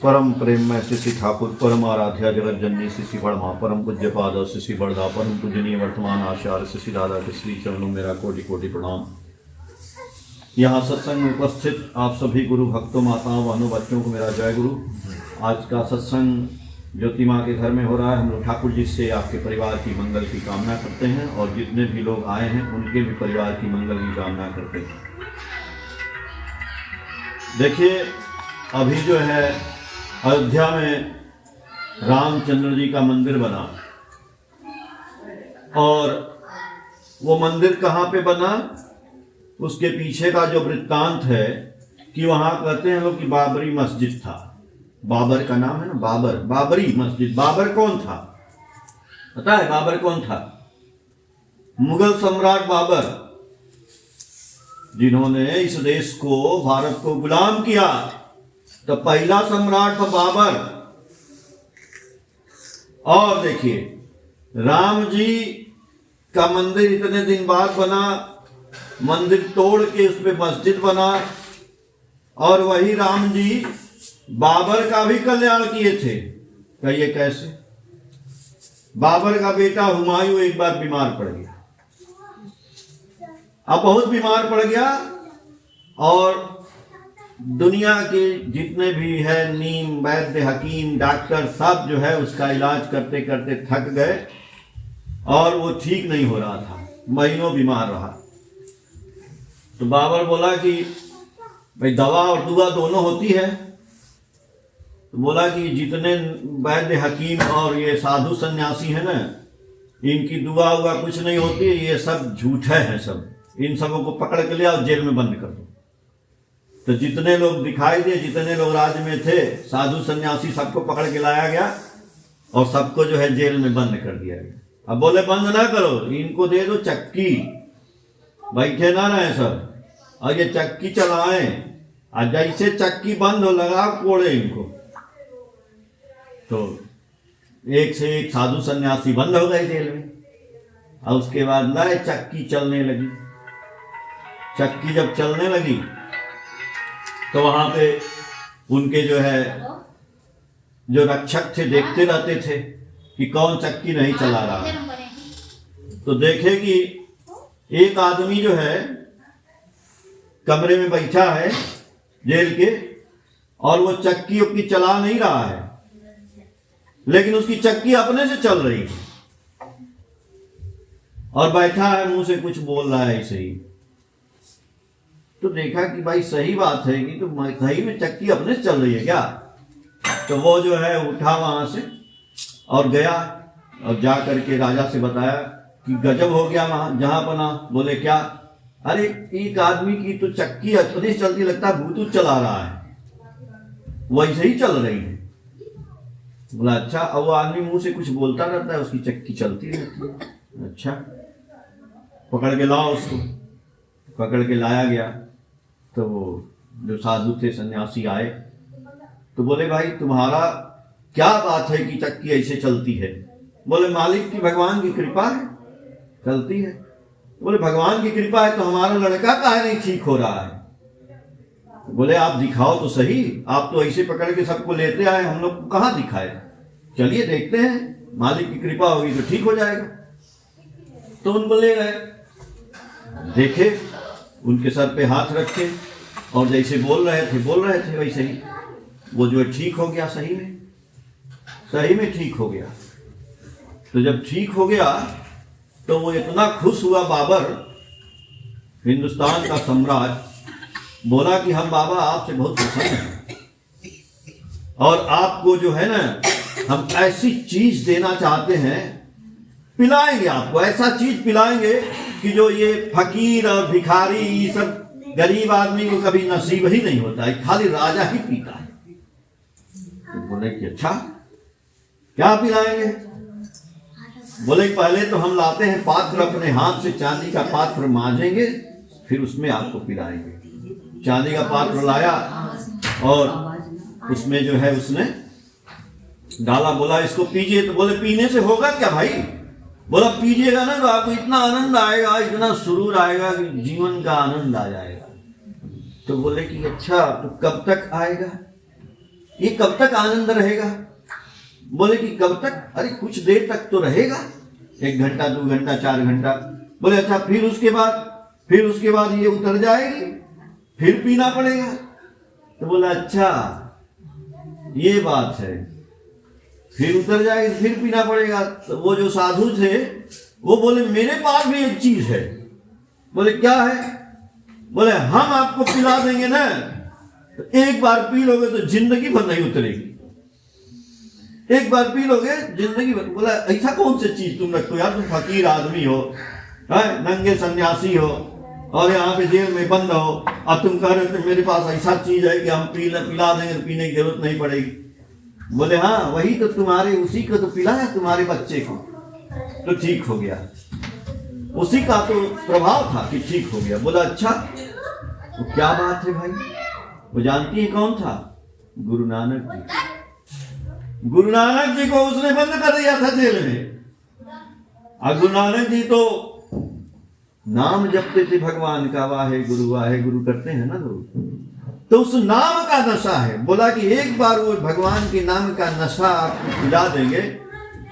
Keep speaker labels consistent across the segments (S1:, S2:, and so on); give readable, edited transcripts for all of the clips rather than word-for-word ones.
S1: परम प्रेम में श्री ठाकुर परम आराध्या जगत जननी श्री वर्मा परम पूज्य पाद श्री वर्धा परम पूजनीय वर्तमान आचार्य श्री दादा के श्री चरणों मेरा कोटि कोटि प्रणाम। यहाँ सत्संग में उपस्थित आप सभी गुरु भक्तों माताओं बहनों बच्चों को मेरा जय गुरु। आज का सत्संग ज्योति माँ के घर में हो रहा है। हम लोग ठाकुर जी से आपके परिवार की मंगल की कामना करते हैं और जितने भी लोग आए हैं उनके भी परिवार की मंगल की कामना करते हैं। देखिए अभी जो है अयोध्या में रामचंद्र जी का मंदिर बना और वो मंदिर कहाँ पे बना, उसके पीछे का जो वृत्तांत है कि वहाँ कहते हैं लोग कि बाबरी मस्जिद था। बाबर का नाम है ना, बाबर, बाबरी मस्जिद। बाबर कौन था पता है? बाबर कौन था? मुगल सम्राट बाबर, जिन्होंने इस देश को भारत को गुलाम किया। तो पहला सम्राट था बाबर। और देखिए राम जी का मंदिर इतने दिन बाद बना, मंदिर तोड़ के उस पर मस्जिद बना और वही राम जी बाबर का भी कल्याण किए थे। कहिए कैसे? बाबर का बेटा हुमायूं एक बार बीमार पड़ गया, अब बहुत बीमार पड़ गया और दुनिया के जितने भी है नीम वैद्य हकीम डॉक्टर सब जो है उसका इलाज करते करते थक गए और वो ठीक नहीं हो रहा था, महीनों बीमार रहा। तो बाबर बोला कि भाई दवा और दुआ दोनों होती है। तो बोला कि जितने वैद्य हकीम और ये साधु सन्यासी है ना, इनकी दुआ हुआ कुछ नहीं होती, ये सब झूठे हैं सब। इन सबों को पकड़ के ले आओ, जेल में बंद कर दो। तो जितने लोग दिखाई दिए, जितने लोग राज्य में थे साधु सन्यासी, सबको पकड़ के लाया गया और सबको जो है जेल में बंद कर दिया गया। अब बोले बंद ना करो, इनको दे दो चक्की, बैठे ना रहे सब और ये चक्की चलाएं, और जैसे चक्की बंद हो लगा कोड़े इनको। तो एक से एक साधु सन्यासी बंद हो गए जेल में और उसके बाद नए चक्की चलने लगी। चक्की जब चलने लगी तो वहां पे उनके जो है जो रक्षक थे देखते रहते थे कि कौन चक्की नहीं चला रहा है। तो देखे कि एक आदमी जो है कमरे में बैठा है जेल के और वो चक्की उसकी चला नहीं रहा है, लेकिन उसकी चक्की अपने से चल रही है और बैठा है मुंह से कुछ बोल रहा है ऐसे ही। तो देखा कि भाई सही बात है कि तो सही में चक्की अपने से चल रही है क्या? तो वो जो है उठा वहां से और गया और जा करके राजा से बताया कि गजब हो गया वहां जहां बना। बोले क्या? अरे एक आदमी की तो चक्की अपने से चलती, लगता है ब्लूटूथ चला रहा है, वैसे ही चल रही है। बोला अच्छा। अब वो आदमी मुंह से कुछ बोलता रहता है, उसकी चक्की चलती रहती है। अच्छा, पकड़ के लाओ उसको। पकड़ के लाया गया तो वो जो साधु थे सन्यासी आए तो बोले भाई तुम्हारा क्या बात है कि चक्की ऐसे चलती है? बोले मालिक की भगवान की कृपा है, चलती है। बोले भगवान की कृपा है तो हमारा लड़का काहे नहीं ठीक हो रहा है? बोले आप दिखाओ तो सही, आप तो ऐसे पकड़ के सबको लेते आए, हम लोग को कहाँ दिखाए? चलिए देखते हैं, मालिक की कृपा होगी तो ठीक हो जाएगा। तो उनको ले गए, देखे, उनके सर पे हाथ रखे और जैसे बोल रहे थे वैसे ही वो जो ठीक हो गया। सही में ठीक हो गया। तो जब ठीक हो गया तो वो इतना खुश हुआ बाबर, हिंदुस्तान का सम्राट। बोला कि हम बाबा आपसे बहुत प्रसन्न हैं और आपको जो है ना हम ऐसी चीज देना चाहते हैं, पिलाएंगे आपको, ऐसा चीज पिलाएंगे कि जो ये फकीर और भिखारी ये सब गरीब आदमी को कभी नसीब ही नहीं होता है, खाली राजा ही पीता है। तो बोले कि अच्छा क्या पिलाएंगे? बोले पहले तो हम लाते हैं पात्र, अपने हाथ से चांदी का पात्र मांजेंगे, फिर उसमें आपको पिलाएंगे। चांदी का पात्र लाया और उसमें जो है उसने डाला। बोला इसको पीजिए। तो बोले पीने से होगा क्या भाई? बोला पीजिएगा ना तो आपको इतना आनंद आएगा, इतना सुरूर आएगा कि जीवन का आनंद आ जाएगा। तो बोले कि अच्छा, तो कब तक आएगा, ये कब तक आनंद रहेगा? बोले कि कब तक? अरे कुछ देर तक तो रहेगा, 1 घंटा 2 घंटा 4 घंटा। बोले अच्छा, फिर उसके बाद ये उतर जाएगी, फिर पीना पड़ेगा। तो बोला अच्छा ये बात है, फिर उतर जाएगी फिर पीना पड़ेगा। तो वो जो साधु थे वो बोले मेरे पास भी एक चीज है। बोले क्या है? बोले हम आपको पिला देंगे ना, तो एक बार पी लोगे तो जिंदगी भर नहीं उतरेगी, एक बार पी लोगे जिंदगी भर। बोला ऐसा कौन सी चीज तुम रखो यार, तुम फकीर आदमी हो, नंगे सन्यासी हो और यहाँ पे जेल में बंद हो, और तुम कह रहे हो मेरे पास ऐसा चीज है कि हम पिला देंगे, पीने की जरूरत नहीं पड़ेगी। बोले हाँ वही तो, तुम्हारे उसी को तो पिलाया तुम्हारे बच्चे को, तो ठीक हो गया, उसी का तो प्रभाव था कि ठीक हो गया। बोला अच्छा, तो क्या बात है भाई? वो जानती है कौन था? गुरु नानक जी। गुरु नानक जी को उसने बंद कर दिया था जेल में, और गुरु नानक जी तो नाम जपते थे भगवान का, वाहे गुरु करते हैं ना लोग, तो उस नाम का नशा है। बोला कि एक बार वो भगवान के नाम का नशा आपको पिला देंगे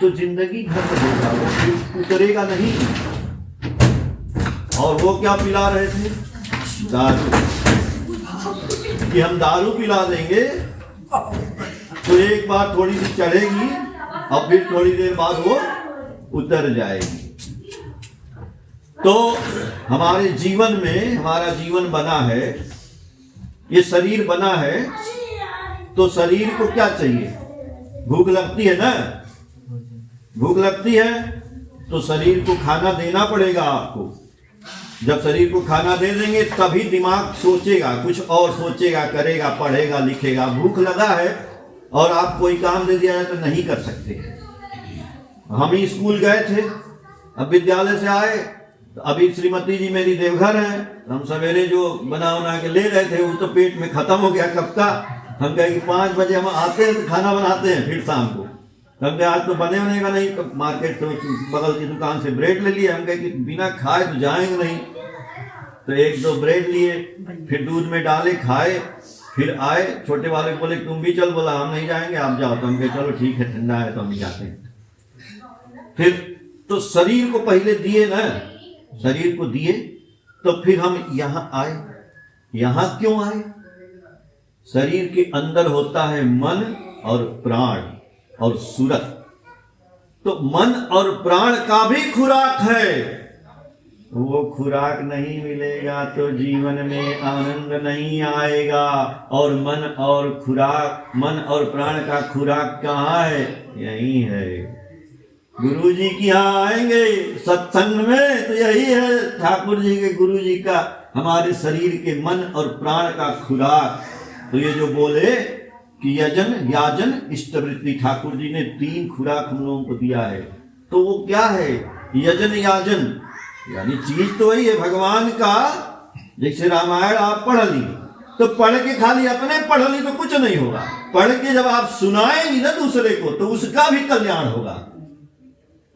S1: तो जिंदगी भर रहेगा, वो फिर उतरेगा नहीं। और वो क्या पिला रहे थे? दारू। कि हम दारू पिला देंगे तो एक बार थोड़ी सी चढ़ेगी और फिर थोड़ी देर बाद वो उतर जाएगी। तो हमारे जीवन में, हमारा जीवन बना है, ये शरीर बना है, तो शरीर को क्या चाहिए? भूख लगती है ना, भूख लगती है तो शरीर को खाना देना पड़ेगा आपको। जब शरीर को खाना दे देंगे तभी दिमाग सोचेगा, कुछ और सोचेगा, करेगा, पढ़ेगा, लिखेगा। भूख लगा है और आप कोई काम दे दिया जाए तो नहीं कर सकते। हम ही स्कूल गए थे, अब विद्यालय से आए, तो अभी श्रीमती जी मेरी देवघर है, हम सवेरे जो बना के ले रहे थे वो तो पेट में खत्म हो गया कब का। हम कहे कि 5 बजे हम आते हैं तो खाना बनाते हैं, फिर शाम को हम कहे आज तो बनेगा नहीं, तो मार्केट से बगल की दुकान से ब्रेड ले लिए। हम कहे कि बिना खाए तो जाएंगे नहीं, तो 1-2 ब्रेड लिए, फिर दूध में डाले, खाए, फिर आए। छोटे वाले बोले तुम भी चल, बोला हम नहीं जाएंगे आप जाओ। तो हम कहे चलो ठीक है, ठंडा है तो हम जाते हैं। फिर तो शरीर को पहले दिए ना, शरीर को दिए तो फिर हम यहाँ आए। यहाँ क्यों आए? शरीर के अंदर होता है मन और प्राण और सूरत, तो मन और प्राण का भी खुराक है। वो खुराक नहीं मिलेगा तो जीवन में आनंद नहीं आएगा। और मन और प्राण का खुराक कहाँ है? यही है, गुरु जी की यहाँ आएंगे सत्संग में, तो यही है ठाकुर जी के, गुरु जी का, हमारे शरीर के मन और प्राण का खुराक। तो ये जो बोले कि यजन याजन इष्टवृत्ति, ठाकुर जी ने 3 खुराक हम लोगों को दिया है। तो वो क्या है? यजन याजन, यानी चीज तो वही है भगवान का। जैसे रामायण आप पढ़ ली, तो पढ़ के खाली अपने पढ़ ली तो कुछ नहीं होगा, पढ़ के जब आप सुनाएंगी ना दूसरे को तो उसका भी कल्याण होगा।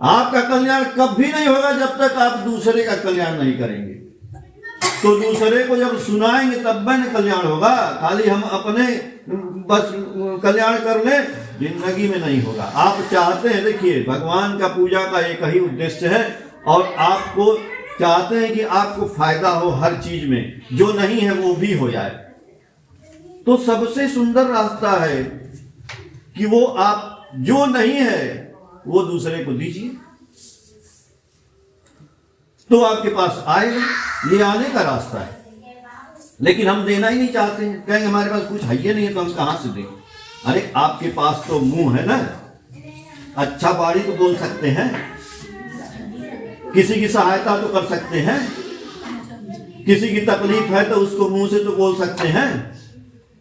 S1: आपका कल्याण कभी नहीं होगा जब तक आप दूसरे का कल्याण नहीं करेंगे। तो दूसरे को जब सुनाएंगे तब में कल्याण होगा, खाली हम अपने बस कल्याण कर ले, जिंदगी में नहीं होगा। आप चाहते हैं, देखिए भगवान का पूजा का एक ही उद्देश्य है, और आपको चाहते हैं कि आपको फायदा हो हर चीज में, जो नहीं है वो भी हो जाए। तो सबसे सुंदर रास्ता है कि वो आप जो नहीं है वो दूसरे को दीजिए, तो आपके पास आएगा। ये आने का रास्ता है, लेकिन हम देना ही नहीं चाहते हैं। कहेंगे हमारे पास कुछ है ही नहीं है तो हम कहां से दें? अरे आपके पास तो मुंह है ना, अच्छा बाड़ी तो बोल सकते हैं, किसी की सहायता तो कर सकते हैं, किसी की तकलीफ है तो उसको मुंह से तो बोल सकते हैं।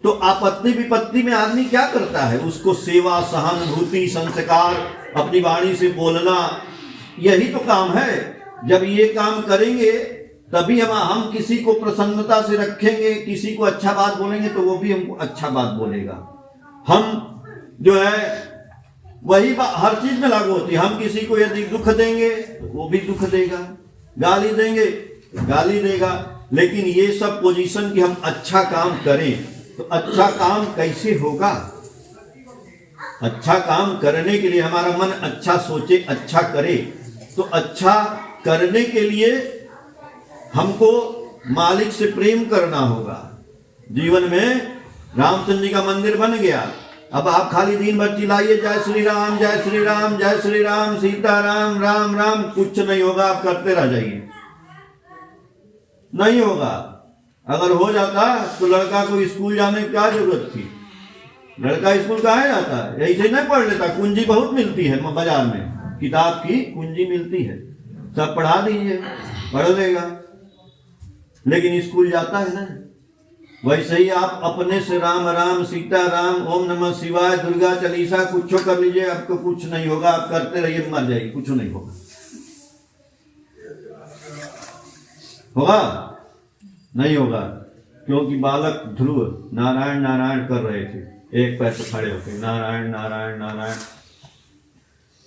S1: तो आपत्ति विपत्ति में आदमी क्या करता है? उसको सेवा, सहानुभूति, संस्कार, अपनी वाणी से बोलना, यही तो काम है। जब ये काम करेंगे तभी हम किसी को प्रसन्नता से रखेंगे, किसी को अच्छा बात बोलेंगे तो वो भी हमको अच्छा बात बोलेगा। हम जो है वही हर चीज में लागू होती है। हम किसी को यदि दुख देंगे तो वो भी दुख देगा, गाली देंगे गाली देगा। लेकिन ये सब पोजीशन कि हम अच्छा काम करें, तो अच्छा काम कैसे होगा? अच्छा काम करने के लिए हमारा मन अच्छा सोचे, अच्छा करे। तो अच्छा करने के लिए हमको मालिक से प्रेम करना होगा। जीवन में रामचंद्र जी का मंदिर बन गया, अब आप खाली दिन भर चिल्लाइए जय श्री राम जय श्री राम जय श्री राम सीताराम राम राम, कुछ नहीं होगा। आप करते रह जाइए, नहीं होगा। अगर हो जाता तो लड़का को स्कूल जाने की क्या जरूरत थी? लड़का स्कूल कहाँ जाता है? ऐसे नहीं पढ़ लेता। कुंजी बहुत मिलती है बाजार में, किताब की कुंजी मिलती है, सब पढ़ा दीजिए, पढ़ लेगा। लेकिन स्कूल जाता है ना। वैसे ही आप अपने से राम राम सीता राम ओम नमः शिवाय दुर्गा चालीसा कुछ कर लीजिए, आपको कुछ नहीं होगा। आप करते रहिए, मर जाइए, कुछ नहीं होगा। होगा? नहीं होगा। क्योंकि बालक ध्रुव नारायण नारायण कर रहे थे, एक पैर पे खड़े होकर नारायण नारायण नारायण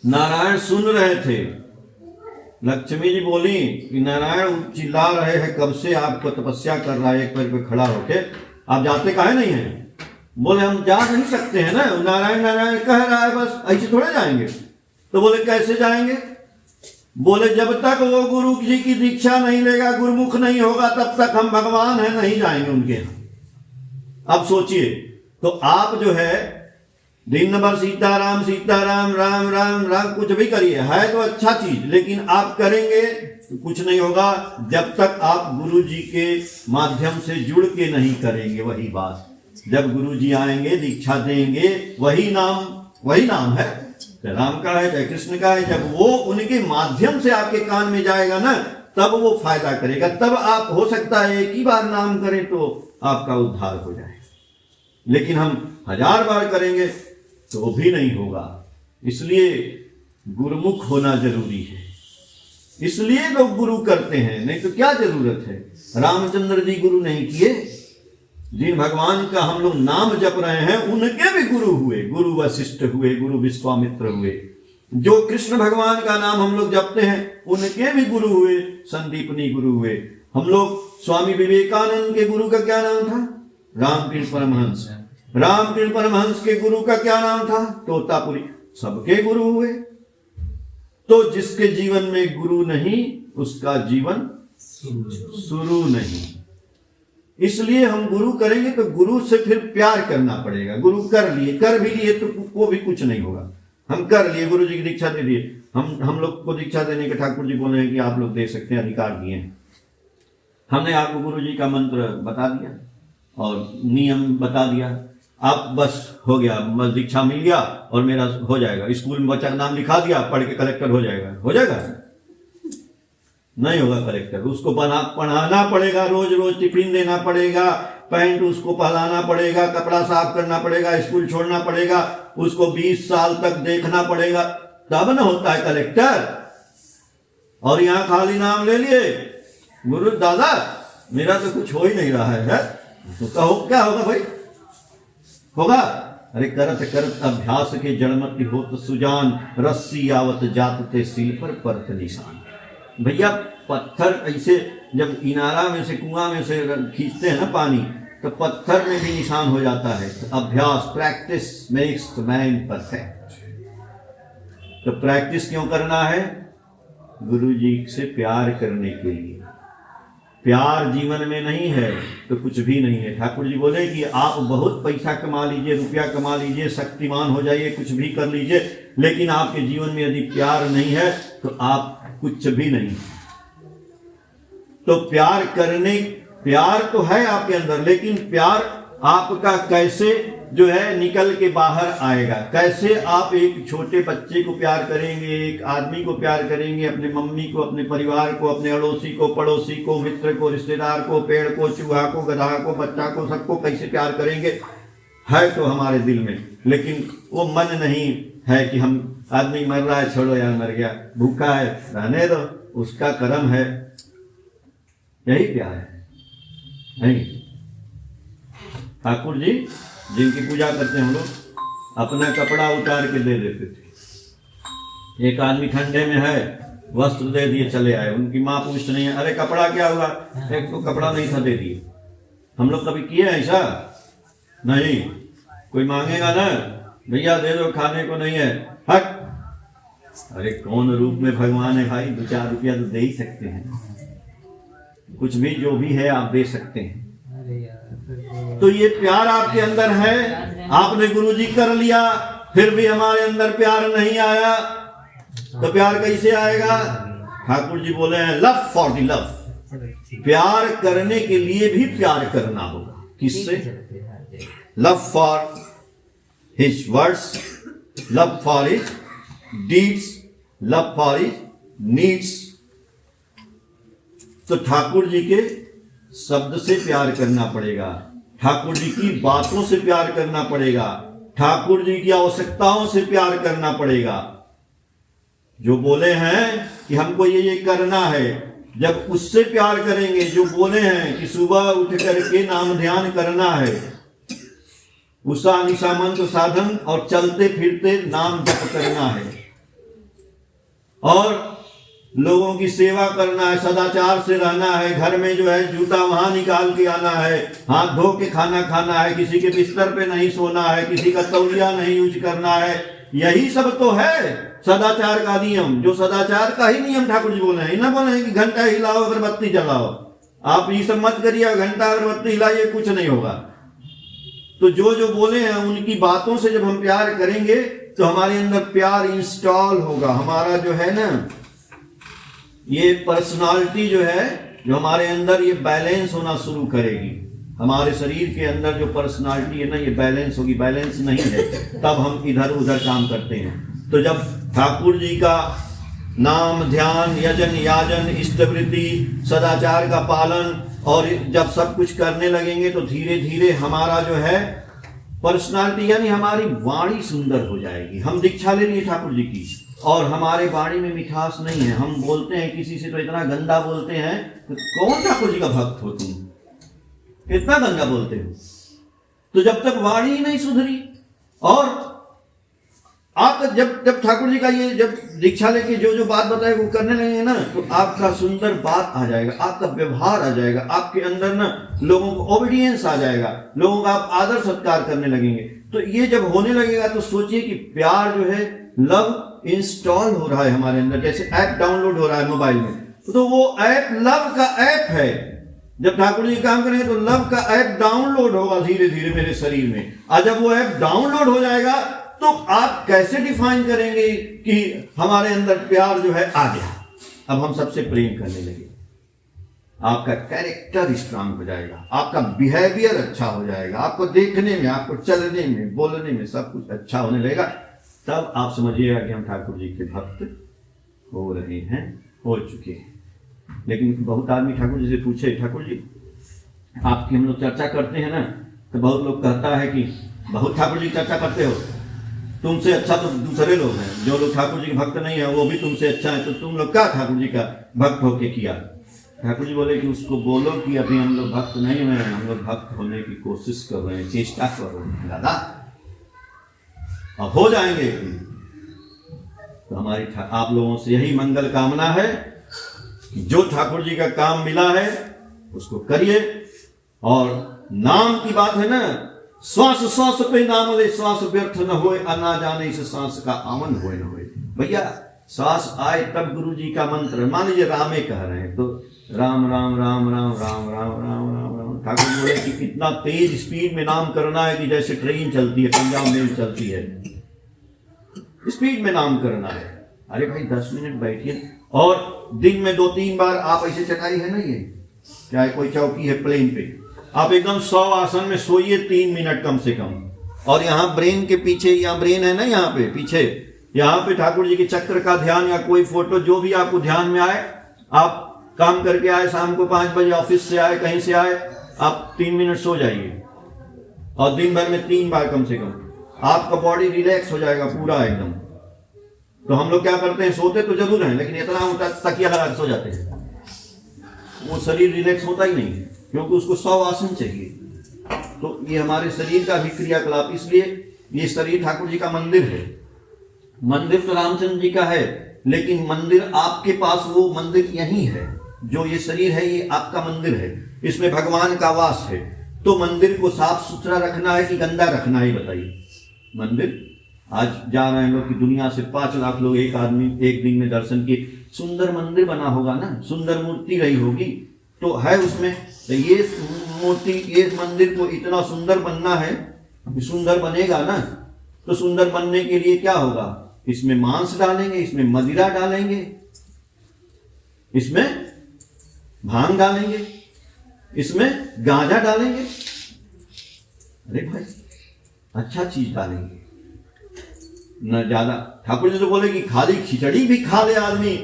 S1: नारायण सुन रहे थे। लक्ष्मी जी बोली कि नारायण चिल्ला रहे हैं कब से, आपको तपस्या कर रहा है एक पैर पे खड़ा होके, आप जाते काहे नहीं हैं? बोले हम जा नहीं सकते हैं ना, नारायण नारायण कह रहा है, बस ऐसे थोड़े जाएंगे। तो बोले कैसे जाएंगे? बोले जब तक वो गुरु जी की दीक्षा नहीं लेगा, गुरुमुख नहीं होगा, तब तक हम भगवान हैं नहीं जाएंगे उनके यहाँ। अब सोचिए, तो आप जो है दिन भर सीताराम सीताराम राम राम राम कुछ भी करिए, है तो अच्छा चीज, लेकिन आप करेंगे तो कुछ नहीं होगा जब तक आप गुरु जी के माध्यम से जुड़ के नहीं करेंगे। वही बात, जब गुरु जी आएंगे दीक्षा देंगे, वही नाम है, चाहे राम का है चाहे कृष्ण का है, जब वो उनके माध्यम से आपके कान में जाएगा ना, तब वो फायदा करेगा। तब आप हो सकता है एक ही बार नाम करें तो आपका उद्धार हो जाए, लेकिन हम 1000 बार करेंगे तो भी नहीं होगा। इसलिए गुरुमुख होना जरूरी है, इसलिए लोग गुरु करते हैं, नहीं तो क्या जरूरत है। रामचंद्र जी गुरु नहीं किए, जिन भगवान का हम लोग नाम जप रहे हैं उनके भी गुरु हुए, गुरु वशिष्ठ हुए, गुरु विश्वामित्र हुए। जो कृष्ण भगवान का नाम हम लोग जपते हैं उनके भी गुरु हुए, संदीपनी गुरु हुए। हम लोग स्वामी विवेकानंद के गुरु का क्या नाम था? रामकृष्ण परमहंस। रामकृष्ण परमहंस के गुरु का क्या नाम था? तोतापुरी। सबके गुरु हुए। तो जिसके जीवन में गुरु नहीं उसका जीवन शुरू नहीं। इसलिए हम गुरु करेंगे तो गुरु से फिर प्यार करना पड़ेगा। गुरु कर भी लिए तो वो भी कुछ नहीं होगा। हम कर लिए, गुरु जी की दीक्षा दे दिए, हम लोग को दीक्षा देने के ठाकुर जी बोले हैं कि आप लोग दे सकते हैं, अधिकार दिए हैं। हमने आपको गुरु जी का मंत्र बता दिया और नियम बता दिया, आप बस हो गया, बस दीक्षा मिल गया और मेरा हो जाएगा। स्कूल में बच्चा का नाम लिखा दिया, पढ़ के कलेक्टर हो जाएगा? नहीं होगा कलेक्टर। उसको पढ़ाना पड़ेगा, रोज रोज टिफिन देना पड़ेगा, पैंट उसको पहनाना पड़ेगा, कपड़ा साफ करना पड़ेगा, स्कूल छोड़ना पड़ेगा, उसको 20 साल तक देखना पड़ेगा, तब न होता है कलेक्टर। और यहाँ खाली नाम ले लिए, गुरु दादा मेरा तो कुछ हो ही नहीं रहा है, तो कहो क्या होगा भाई? होगा? अरे करत करत अभ्यास के जड़मति होत सुजान, रस्सी आवत जात ते सील पर परत निशान। भैया पत्थर ऐसे जब इनारा में से कुआं में से खींचते हैं ना पानी, तो पत्थर में भी निशान हो जाता है। तो अभ्यास, practice makes the man perfect. तो प्रैक्टिस क्यों करना है? गुरु जी से प्यार करने के लिए। प्यार जीवन में नहीं है तो कुछ भी नहीं है। ठाकुर जी बोले कि आप बहुत पैसा कमा लीजिए, रुपया कमा लीजिए, शक्तिमान हो जाइए, कुछ भी कर लीजिए, लेकिन आपके जीवन में यदि प्यार नहीं है तो आप कुछ भी नहीं। तो प्यार तो है आपके अंदर, लेकिन प्यार आपका कैसे जो है निकल के बाहर आएगा? कैसे आप एक छोटे बच्चे को प्यार करेंगे, एक आदमी को प्यार करेंगे, अपने मम्मी को, अपने परिवार को, अपने अड़ोसी को, पड़ोसी को, मित्र को, रिश्तेदार को, पेड़ को, चूहा को, गधा को, बच्चा को, सबको कैसे प्यार करेंगे? है तो हमारे दिल में, लेकिन वो मन नहीं है कि हम आदमी मर रहा है, छोड़ो यार, मर गया, भूखा है, रहने दो, उसका कर्म है, यही प्यार है। नहीं, ठाकुर जी जिनकी पूजा करते हैं हम लोग अपना कपड़ा उतार के दे देते थे। एक आदमी ठंडे में है, वस्त्र दे दिए, चले आए। उनकी माँ पूछ रही है, अरे कपड़ा क्या हुआ? एक तो कपड़ा नहीं था, दे दिए। हम लोग कभी किए ऐसा? नहीं। कोई मांगेगा ना, भैया दे दो, खाने को नहीं है, हट। अरे कौन रूप में भगवान है भाई, 2-4 रुपया तो दे ही सकते हैं, कुछ भी जो भी है आप दे सकते हैं। तो ये प्यार आपके अंदर है, आपने गुरुजी कर लिया, फिर भी हमारे अंदर प्यार नहीं आया, तो प्यार कैसे आएगा? ठाकुर जी बोले हैं लव फॉर द लव, प्यार करने के लिए भी प्यार करना होगा। किससे? Love for his words, love for his deeds, love for his needs. तो ठाकुर जी के शब्द से प्यार करना पड़ेगा, ठाकुर जी की बातों से प्यार करना पड़ेगा, ठाकुर जी की आवश्यकताओं से प्यार करना पड़ेगा। जो बोले हैं कि हमको ये करना है, जब उससे प्यार करेंगे, जो बोले हैं कि सुबह उठ करके नाम ध्यान करना है, उषा निशा मंत्र साधन और चलते फिरते नाम जप करना है, और लोगों की सेवा करना है, सदाचार से रहना है, घर में जो है जूता वहां निकाल के आना है, हाथ धो के खाना खाना है, किसी के बिस्तर पे नहीं सोना है, किसी का तौलिया नहीं यूज करना है, यही सब तो है सदाचार का नियम। जो सदाचार का ही नियम ठाकुर जी बोले हैं, ना बोले हैं कि घंटा हिलाओ अगरबत्ती जलाओ। आप ये सब मत करिए, घंटा अगरबत्ती हिलाइए, कुछ नहीं होगा। तो जो बोले हैं उनकी बातों से जब हम प्यार करेंगे तो हमारे अंदर प्यार इंस्टॉल होगा। हमारा जो है ना ये पर्सनालिटी जो है, जो हमारे अंदर ये बैलेंस होना शुरू करेगी। हमारे शरीर के अंदर जो पर्सनालिटी है ना, ये बैलेंस होगी। बैलेंस नहीं है तब हम इधर उधर काम करते हैं। तो जब ठाकुर जी का नाम ध्यान यजन याजन इष्टवृत्ति सदाचार का पालन और जब सब कुछ करने लगेंगे तो धीरे धीरे हमारा जो है पर्सनालिटी यानी हमारी वाणी सुंदर हो जाएगी। हम दीक्षा ले लिए ठाकुर जी की और हमारे वाणी में मिठास नहीं है, हम बोलते हैं किसी से तो इतना गंदा बोलते हैं, तो कौन ठाकुर जी का भक्त हो तुम, कितना गंदा बोलते हो। तो जब तक वाणी ही नहीं सुधरी और आप जब ठाकुर जी का ये जब दीक्षा लेके जो बात बताए वो करने लगेंगे ना, तो आपका सुंदर बात आ जाएगा, आपका व्यवहार आ जाएगा, आपके अंदर ना लोगों को ओबीडियंस आ जाएगा, लोगों का आप आदर सत्कार करने लगेंगे। तो ये जब होने लगेगा तो सोचिए कि प्यार जो है, लव इंस्टॉल हो रहा है हमारे अंदर, जैसे ऐप डाउनलोड हो रहा है मोबाइल में, तो वो ऐप लव का ऐप है। जब ठाकुर जी काम करेंगे तो लव का ऐप डाउनलोड होगा धीरे धीरे मेरे शरीर में, और जब वो ऐप डाउनलोड हो जाएगा तो आप कैसे डिफाइन करेंगे कि हमारे अंदर प्यार जो है आ गया, अब हम सबसे प्रेम करने लगे, आपका कैरेक्टर स्ट्रांग हो जाएगा, आपका बिहेवियर अच्छा हो जाएगा, आपको देखने में, आपको चलने में, बोलने में सब कुछ अच्छा होने लगेगा। तब आप समझिएगा कि हम ठाकुर जी के भक्त हो रहे हैं, हो चुके हैं। लेकिन बहुत आदमी ठाकुर जी से पूछे, ठाकुर जी आपकी हम लोग चर्चा करते हैं ना, तो बहुत लोग कहता है कि बहुत ठाकुर जी चर्चा करते हो, तुमसे अच्छा तो दूसरे लोग हैं, जो लोग ठाकुर जी के भक्त नहीं है वो भी तुमसे अच्छा है, तो तुम लोग क्या ठाकुर जी का भक्त होके किया। ठाकुर जी बोले कि उसको बोलो कि अभी हम लोग भक्त नहीं हुए हैं, हम लोग भक्त होने की कोशिश कर रहे हैं, चेष्टा कर रहे हैं दादा, अब हो जाएंगे। तो हमारी आप लोगों से यही मंगल कामना है कि जो ठाकुर जी का काम मिला है उसको करिए। और नाम की बात है ना, श्वास श्वास पे नाम ले, श्वास व्यर्थ न होए, ना जाने इस श्वास का आमन होए न होए। भैया श्वास आए तब गुरु जी का मंत्र, मान लीजिए रामे कह रहे हैं तो राम राम राम राम राम राम राम राम राम। ठाकुर बोले कि कितना तेज स्पीड में नाम करना है कि जैसे ट्रेन चलती है, पंजाब मेल चलती है, स्पीड में नाम करना है। अरे भाई 10 मिनट बैठिए, और दिन में 2-3 बार आप ऐसे चटाई है ना, ये चाहे कोई चौकी है प्लेन पे, आप एकदम 100 आसन में सोइए 3 मिनट कम से कम। और यहाँ ब्रेन के पीछे, यहाँ ब्रेन है ना, यहाँ पे पीछे, यहाँ पे ठाकुर जी के चक्र का ध्यान या कोई फोटो जो भी आपको ध्यान में आए, आप काम करके आए, शाम को 5 बजे ऑफिस से आए, कहीं से आए, आप 3 मिनट सो जाइए और दिन भर में 3 बार कम से कम, आपका बॉडी रिलैक्स हो जाएगा पूरा एकदम। तो हम लोग क्या करते हैं, सोते तो जरूर हैं लेकिन इतना तकिया लगा सो जाते हैं, वो शरीर रिलैक्स होता ही नहीं है, क्योंकि उसको 100 आसन चाहिए। तो ये हमारे शरीर का भी क्रियाकलाप, इसलिए ये शरीर ठाकुर जी का मंदिर है। मंदिर तो रामचंद्र जी का है, लेकिन मंदिर आपके पास, वो मंदिर यही है। जो ये शरीर है ये आपका मंदिर है, इसमें भगवान का वास है। तो मंदिर को साफ सुथरा रखना है कि गंदा रखना है, बताइए। मंदिर आज जा रहे हैं लोग कि दुनिया से 5 लाख लोग एक आदमी एक दिन में दर्शन किए। सुंदर मंदिर बना होगा ना, सुंदर मूर्ति रही होगी तो है उसमें। तो ये मूर्ति, ये मंदिर को इतना सुंदर बनना है, सुंदर बनेगा ना, तो सुंदर बनने के लिए क्या होगा? इसमें मांस डालेंगे, इसमें मदिरा डालेंगे, इसमें भांग डालेंगे, इसमें गांजा डालेंगे। अरे भाई अच्छा चीज डालेंगे न ज्यादा। ठाकुर जी तो बोले कि खाली खिचड़ी भी खा ले आदमी,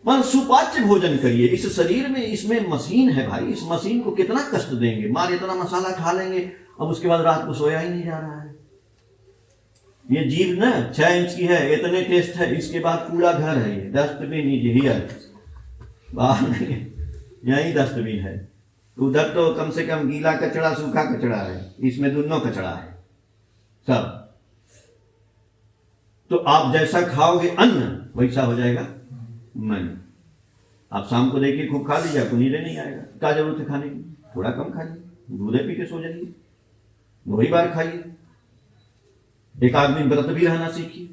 S1: पर सुपाच्य भोजन करिए। इस शरीर में, इसमें मशीन है भाई, इस मशीन को कितना कष्ट देंगे। मार इतना मसाला खा लेंगे, अब उसके बाद रात को सोया ही नहीं जा रहा है। ये जीभ ना 6 इंच की है, इतने टेस्ट है, इसके बाद कूड़ा घर है, ये डस्टबिन ही है, बाहर नहीं, यही डस्टबिन है। उधर तो कम से कम गीला कचड़ा सूखा कचड़ा है, इसमें दोनों कचड़ा है सब। तो आप जैसा खाओगे अन्न वैसा हो जाएगा मन। आप शाम को देखिए खूब खा लीजिए, आपको नींद नहीं आएगा। क्या जरूरत है खाने की? थोड़ा कम खाइए, दूध पी के सो जाइए, वही बार खाइए। एक आदमी व्रत भी रहना सीखिए।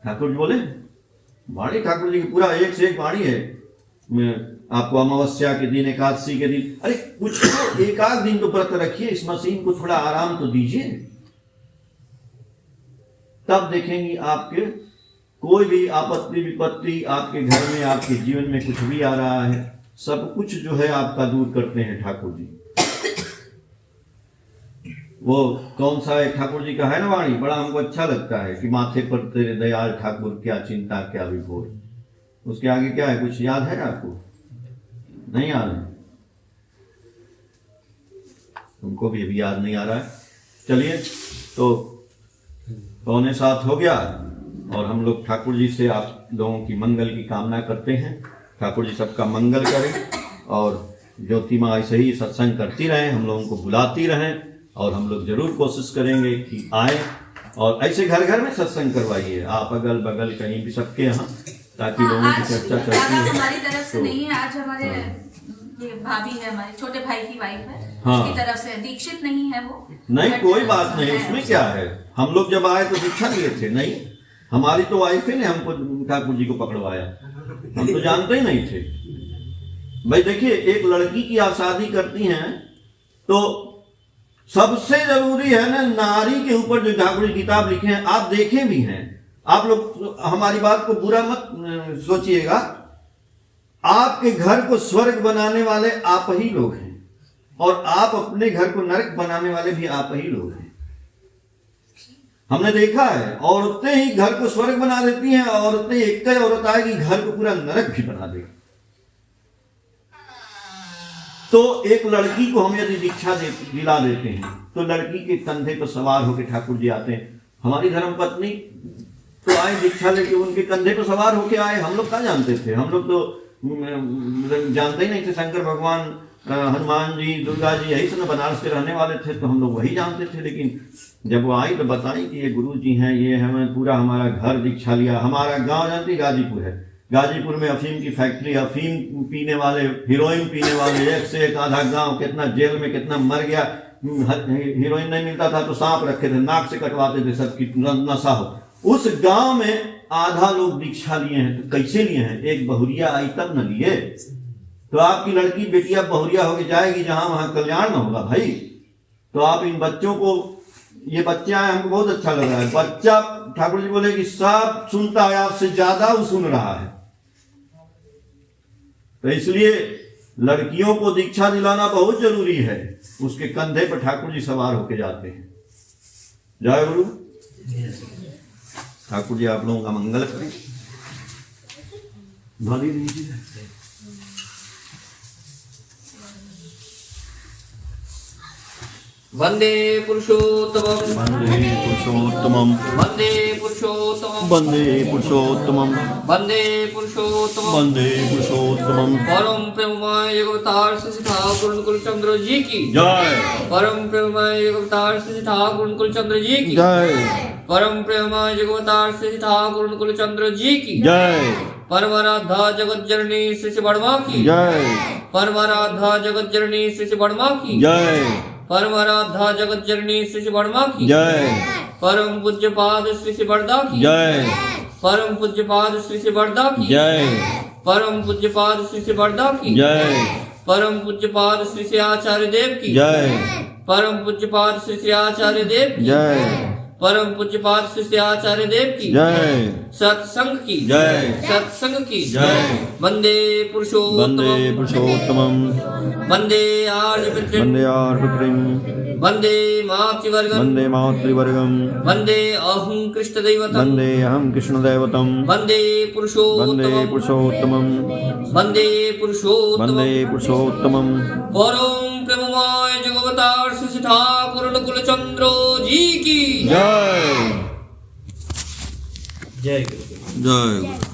S1: ठाकुर जी बोले, वाणी ठाकुर जी की पूरा एक से एक वाणी है। आपको अमावस्या के दिन, एकादशी के दिन, अरे कुछ तो एक आध दिन तो व्रत रखिए, इस मशीन को थोड़ा आराम तो दीजिए। तब देखेंगे आपके कोई भी आपत्ति विपत्ति आपके घर में, आपके जीवन में कुछ भी आ रहा है, सब कुछ जो है आपका दूर करते हैं ठाकुर जी। वो कौन सा है ठाकुर जी का है ना वाणी, बड़ा हमको अच्छा लगता है कि माथे पर तेरे दयाल ठाकुर क्या चिंता क्या विभोर। उसके आगे क्या है, कुछ याद है आपको? नहीं याद है? तुमको भी अभी याद नहीं आ रहा है। चलिए, तो 6:45 हो गया और हम लोग ठाकुर जी से आप लोगों की मंगल की कामना करते हैं। ठाकुर जी सबका मंगल करें और ज्योति माँ ऐसे ही सत्संग करती रहें, हम लोगों को बुलाती रहें, और हम लोग जरूर कोशिश करेंगे कि आए और ऐसे घर घर में सत्संग करवाइए आप, अगल बगल कहीं भी सबके यहाँ, ताकि लोगों की चर्चा चलती है।
S2: हमारी तरफ से नहीं है, आज हमारे ये भाभी है, हमारे छोटे भाई की वाइफ है,
S1: हाँ,
S2: उसकी तरफ से दीक्षित नहीं है वो।
S1: नहीं कोई बात नहीं, उसमें क्या है। हम लोग जब आए तो दीक्षा लिए थे, नहीं हमारी तो वाइफ ने हमको ठाकुर जी को पकड़वाया, हम तो जानते ही नहीं थे। भाई देखिए, एक लड़की की आप शादी करती हैं तो सबसे जरूरी है ना, नारी के ऊपर जो ठाकुर जी किताब लिखे हैं, आप देखे भी हैं। आप लोग हमारी बात को बुरा मत सोचिएगा, आपके घर को स्वर्ग बनाने वाले आप ही लोग हैं, और आप अपने घर को नरक बनाने वाले भी आप ही लोग हैं। हमने देखा है, औरतें ही घर को स्वर्ग बना देती हैं, औरतें एक ही औरत आएगी घर को पूरा नरक भी बना देगी। तो एक लड़की को हम यदि दीक्षा दिला देते हैं तो लड़की के कंधे पर सवार होकर ठाकुर जी आते हैं। हमारी धर्म पत्नी तो आए दीक्षा लेके, उनके कंधे पर सवार होके आए। हम लोग क्या जानते थे? हम लोग तो जानते ही नहीं थे। शंकर भगवान, हनुमान जी, दुर्गा जी, यही सब बनारस के रहने वाले थे, तो हम लोग वही जानते थे। लेकिन जब वो आई तो बताई कि ये गुरु जी हैं, ये हमें पूरा हमारा घर दीक्षा लिया। हमारा गांव जानती गाजीपुर है, गाजीपुर में अफीम की फैक्ट्री, अफीम पीने वाले, हीरोइन पीने वाले एक से एक आधा गांव, कितना जेल में कितना मर गया। हीरोइन नहीं मिलता था तो सांप रखे थे, नाक से कटवाते थे, सबकी नशा हो। उस गांव में आधा लोग दीक्षा लिए हैं। तो कैसे लिए हैं? एक बहुरिया आई तब न लिए। तो आपकी लड़की बेटिया बहुरिया होके जाएगी जहां वहां कल्याण न होगा भाई। तो आप इन बच्चों को, ये बच्चे आए, हमको बहुत अच्छा लग रहा है। बच्चा ठाकुर जी बोले कि सब सुनता है, आपसे ज्यादा वो सुन रहा है। तो इसलिए लड़कियों को दीक्षा दिलाना बहुत जरूरी है। उसके कंधे पर ठाकुर जी सवार होके जाते हैं। जय गुरु। ठाकुर जी आप लोगों का मंगल करें। भली दीजिए।
S3: वंदे पुरुषोत्तमं,
S1: वंदे पुरुषोत्तमं,
S3: वंदे पुरुषोत्तमं,
S1: वंदे पुरुषोत्तमं,
S3: वंदे पुरुषोत्तमं,
S1: वंदे पुरुषोत्तमं।
S3: परम प्रेममय अवतार श्री ठाकुर अनुकूल चंद्र जी की
S1: जय।
S3: परम प्रेममय अवतार श्री ठाकुर अनुकूल चंद्र जी की
S1: जय।
S3: परम प्रेममय जगवतार श्री ठाकुर अनुकूल चंद्र जी की
S1: जय।
S3: परमाराधा जगत जननी श्री श्री वर्मा की
S1: जय।
S3: परमाराधा जगत जननी श्री श्री वर्मा की
S1: जय।
S3: परमाराधा जगत जननी श्री श्री वर्मा की
S1: जय।
S3: परम पूज्य पाद श्री श्री वर्दा की
S1: जय।
S3: परम पूज्य पाद श्री श्री वर्दा की
S1: जय।
S3: परम पूज्य पाद श्री श्री वर्दा की
S1: जय।
S3: परम पूज्य पाद श्री श्री आचार्य देव की
S1: जय।
S3: परम पूज्य पाद श्री श्री आचार्य देव की
S1: जय।
S3: परम पूज्य पाद श्री श्री आचार्य देव की
S1: जय।
S3: सत्संग की
S1: जय।
S3: सत्संग की
S1: जय।
S3: वंदे पुरुषोत्तम
S1: वंदे पुरुषोत्तमं
S3: वंदे आर्यपुत्रं
S1: वंदे आर्यपुत्रीं
S3: वंदे मातृवर्गं
S1: वंदे मातृवर्गं
S3: वंदे अहं कृष्णदैवतं
S1: वंदे अहं कृष्णदैवतं
S3: वंदे
S1: वंदे
S3: पुरुषोत्तमं
S1: पुरुषोत्तमं
S3: वंदे पुरुषोत्तमं
S1: वंदे पुरुषोत्तमं
S3: परम प्रेममय जगवतार श्री ठाकुर अनुकूल चंद्र जी की
S1: जय।
S3: जय
S1: जय।